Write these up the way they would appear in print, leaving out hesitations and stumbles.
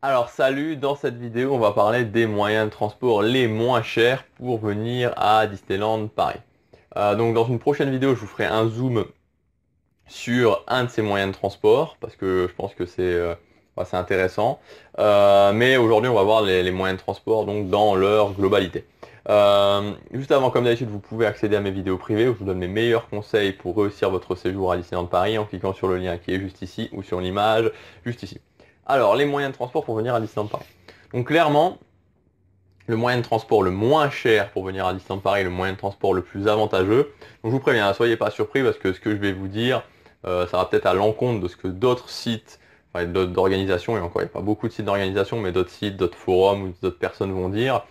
Alors salut, dans cette vidéo on va parler des moyens de transport les moins chers pour venir à Disneyland Paris. Donc dans une prochaine vidéo je vous ferai un zoom sur un de ces moyens de transport parce que je pense que c'est intéressant. Mais aujourd'hui on va voir les moyens de transport donc dans leur globalité. Juste avant, comme d'habitude, vous pouvez accéder à mes vidéos privées où je vous donne mes meilleurs conseils pour réussir votre séjour à Disneyland Paris en cliquant sur le lien qui est juste ici ou sur l'image juste ici. Alors, les moyens de transport pour venir à Disneyland Paris. Donc clairement, le moyen de transport le moins cher pour venir à Disneyland Paris, le moyen de transport le plus avantageux. Donc je vous préviens, ne soyez pas surpris parce que ce que je vais vous dire, ça va peut-être à l'encontre de ce que d'autres sites, enfin d'autres organisations, et encore il n'y a pas beaucoup de sites d'organisation, mais d'autres sites, d'autres forums ou d'autres personnes vont dire.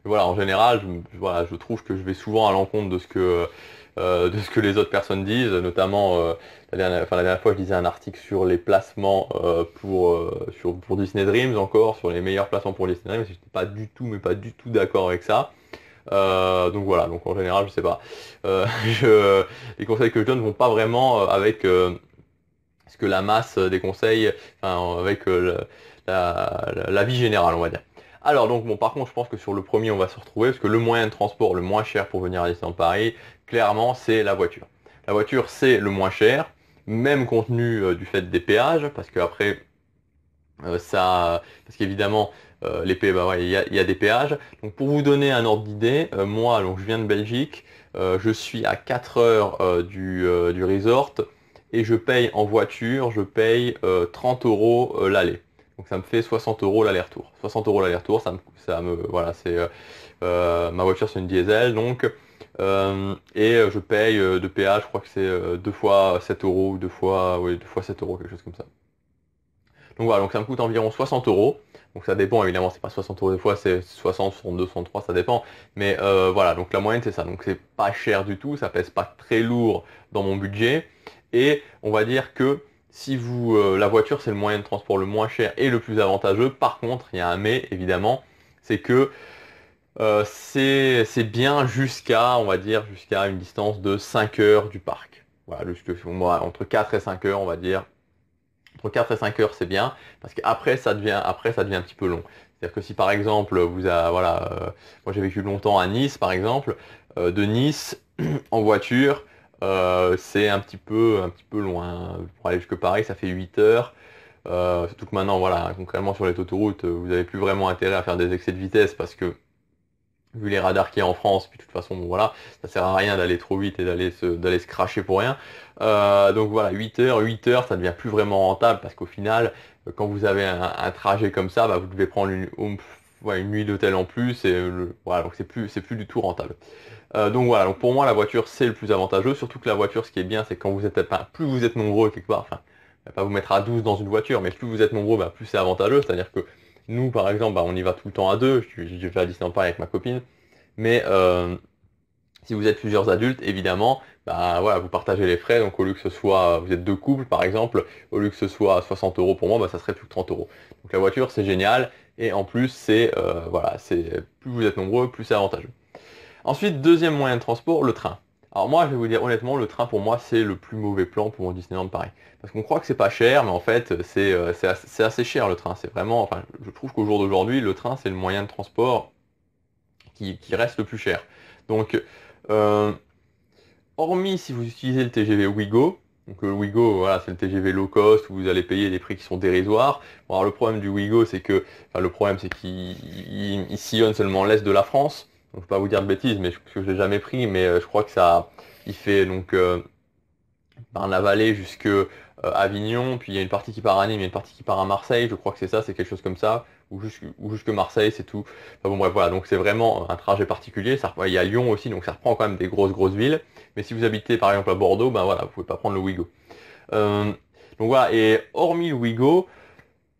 Voilà, en général, voilà, je trouve que je vais souvent à l'encontre de ce que les autres personnes disent, notamment la dernière fois je lisais un article sur les placements pour Disney Dreams encore, sur les meilleurs placements pour Disney Dreams, et j'étais pas du tout, mais pas du tout d'accord avec ça. Donc voilà, donc en général, je sais pas. Les conseils que je donne vont pas vraiment avec ce que la masse des conseils, enfin, avec la vie générale, on va dire. Alors donc bon, par contre, je pense que sur le premier, on va se retrouver, parce que le moyen de transport le moins cher pour venir à Disneyland Paris, clairement, c'est la voiture. La voiture, c'est le moins cher, même compte tenu du fait des péages, parce que après, parce qu'évidemment, bah ouais, il y a des péages. Donc pour vous donner un ordre d'idée, moi, donc je viens de Belgique, je suis à 4 heures du resort et je paye en voiture, je paye 30 euros l'aller. Donc ça me fait 60 euros l'aller-retour. 60 euros l'aller-retour, voilà, ma voiture c'est une diesel, donc je paye de péage, je crois que c'est 2 fois 7 euros, ou 2 fois 7 euros, quelque chose comme ça. Donc voilà, donc ça me coûte environ 60 euros. Donc ça dépend, évidemment, c'est pas 60 euros des fois, c'est 60, 62, 63, ça dépend. Mais voilà, donc la moyenne c'est ça. Donc c'est pas cher du tout, ça pèse pas très lourd dans mon budget. Et on va dire que si la voiture c'est le moyen de transport le moins cher et le plus avantageux. Par contre, il y a un mais, évidemment, c'est que c'est bien jusqu'à, on va dire, jusqu'à une distance de 5 heures du parc. Voilà, moi, entre 4 et 5 heures, on va dire. Entre 4 et 5 heures, c'est bien, parce qu'après, après, ça devient un petit peu long. C'est-à-dire que si par exemple, moi j'ai vécu longtemps à Nice, par exemple, de Nice en voiture, c'est un petit peu loin. Pour aller jusque Paris, ça fait 8 heures. Surtout que maintenant, voilà, concrètement sur les autoroutes, vous n'avez plus vraiment intérêt à faire des excès de vitesse parce que vu les radars qu'il y a en France, puis de toute façon, bon, voilà, ça sert à rien d'aller trop vite et d'aller se cracher pour rien. Donc voilà, 8 heures, ça devient plus vraiment rentable parce qu'au final, quand vous avez un trajet comme ça, bah, vous devez prendre ouais, une nuit d'hôtel en plus et voilà, donc c'est plus du tout rentable. Donc voilà, donc pour moi, la voiture, c'est le plus avantageux, surtout que la voiture, ce qui est bien, c'est quand vous êtes, enfin, plus vous êtes nombreux quelque part, enfin, je vais pas vous mettre à 12 dans une voiture, mais plus vous êtes nombreux, bah, plus c'est avantageux, c'est-à-dire que nous, par exemple, bah, on y va tout le temps à deux. Je vais à Disneyland Paris avec ma copine. Mais si vous êtes plusieurs adultes, évidemment, bah, voilà, vous partagez les frais. Donc au lieu que ce soit, vous êtes deux couples par exemple, au lieu que ce soit 60 euros pour moi, bah, ça serait plus que 30 euros. Donc la voiture, c'est génial. Et en plus, voilà, c'est plus vous êtes nombreux, plus c'est avantageux. Ensuite, deuxième moyen de transport, le train. Alors moi, je vais vous dire honnêtement, le train pour moi, c'est le plus mauvais plan pour mon Disneyland Paris. Parce qu'on croit que c'est pas cher, mais en fait, c'est assez cher le train. C'est vraiment, enfin, je trouve qu'au jour d'aujourd'hui, le train, c'est le moyen de transport qui reste le plus cher. Donc, euh, hormis si vous utilisez le TGV Ouigo, donc le Ouigo, voilà, c'est le TGV low cost où vous allez payer des prix qui sont dérisoires. Bon, alors le problème du Ouigo, enfin, le problème, c'est qu'il sillonne seulement l'est de la France. Donc, je ne vais pas vous dire de bêtises, mais je l'ai jamais pris, mais je crois que il fait donc par la vallée jusque Avignon, puis il y a une partie qui part à Nîmes, il y a une partie qui part à Marseille, je crois que c'est ça, c'est quelque chose comme ça, ou jusque Marseille, c'est tout. Enfin bon bref, voilà, donc c'est vraiment un trajet particulier. Il y a Lyon aussi, donc ça reprend quand même des grosses villes. Mais si vous habitez par exemple à Bordeaux, ben voilà, vous pouvez pas prendre le Ouigo. Euh, donc voilà, et hormis le Ouigo,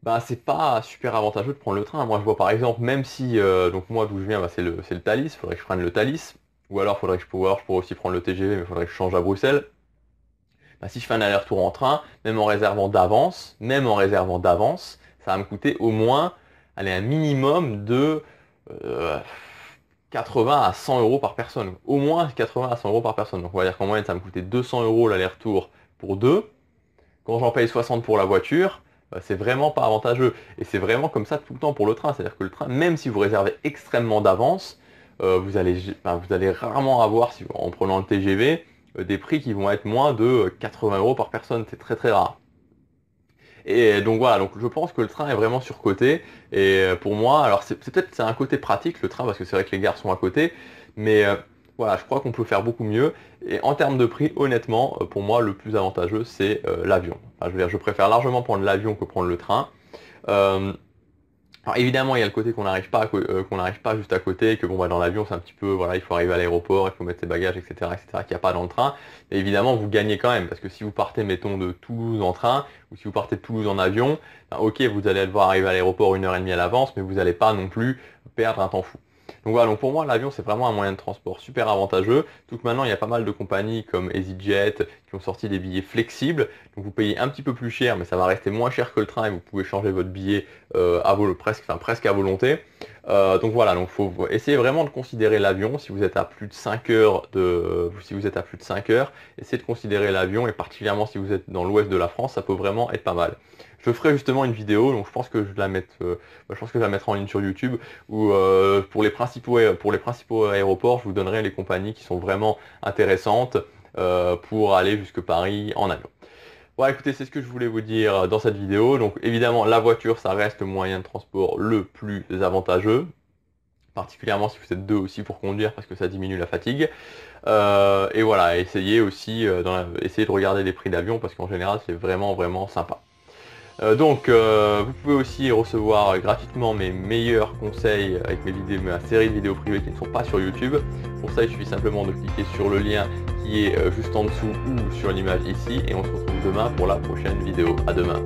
bah c'est pas super avantageux de prendre le train. Moi je vois par exemple, même si donc moi d'où je viens, bah, c'est le Thalys, faudrait que je prenne le Thalys, ou alors je pourrais aussi prendre le TGV, mais il faudrait que je change à Bruxelles. Bah, si je fais un aller-retour en train, même en réservant d'avance, ça va me coûter au moins, allez, un minimum de euh, 80 à 100 euros par personne. Au moins 80 à 100 euros par personne. Donc on va dire qu'en moyenne, ça va me coûter 200 euros l'aller-retour pour deux. Quand j'en paye 60 pour la voiture, c'est vraiment pas avantageux. Et c'est vraiment comme ça tout le temps pour le train. C'est-à-dire que le train, même si vous réservez extrêmement d'avance, vous allez rarement avoir, en prenant le TGV, des prix qui vont être moins de 80 € par personne. C'est très très rare. Et donc voilà, donc je pense que le train est vraiment surcoté. Et pour moi, alors c'est un côté pratique le train parce que c'est vrai que les gares sont à côté, mais voilà, je crois qu'on peut faire beaucoup mieux. Et en termes de prix, honnêtement, pour moi, le plus avantageux, c'est l'avion. Enfin, je veux dire, je préfère largement prendre l'avion que prendre le train. Euh, alors évidemment, il y a le côté qu'on n'arrive pas juste à côté, et que bon bah dans l'avion c'est un petit peu, voilà, il faut arriver à l'aéroport, il faut mettre ses bagages, etc., qu'il n'y a pas dans le train. Et évidemment, vous gagnez quand même, parce que si vous partez, mettons, de Toulouse en train, ou si vous partez de Toulouse en avion, ben, ok, vous allez devoir arriver à l'aéroport 1h30 à l'avance, mais vous n'allez pas non plus perdre un temps fou. Donc voilà, donc pour moi l'avion c'est vraiment un moyen de transport super avantageux. Tout que maintenant il y a pas mal de compagnies comme EasyJet qui ont sorti des billets flexibles. Donc vous payez un petit peu plus cher, mais ça va rester moins cher que le train et vous pouvez changer votre billet presque à volonté. Donc voilà, donc faut essayer vraiment de considérer l'avion si vous êtes à plus de 5 heures si vous êtes à plus de 5 heures, essayez de considérer l'avion et particulièrement si vous êtes dans l'ouest de la France, ça peut vraiment être pas mal. Je ferai justement une vidéo, donc je pense que je la mettrai en ligne sur YouTube, où pour les principaux aéroports, je vous donnerai les compagnies qui sont vraiment intéressantes pour aller jusque Paris en avion. Voilà, écoutez, c'est ce que je voulais vous dire dans cette vidéo. Donc évidemment, la voiture, ça reste le moyen de transport le plus avantageux, particulièrement si vous êtes deux aussi pour conduire, parce que ça diminue la fatigue. Et voilà, essayez aussi essayez de regarder les prix d'avion, parce qu'en général, c'est vraiment, vraiment sympa. Vous pouvez aussi recevoir gratuitement mes meilleurs conseils avec ma série de vidéos privées qui ne sont pas sur YouTube. Pour ça, il suffit simplement de cliquer sur le lien qui est juste en dessous ou sur l'image ici. Et on se retrouve demain pour la prochaine vidéo. À demain.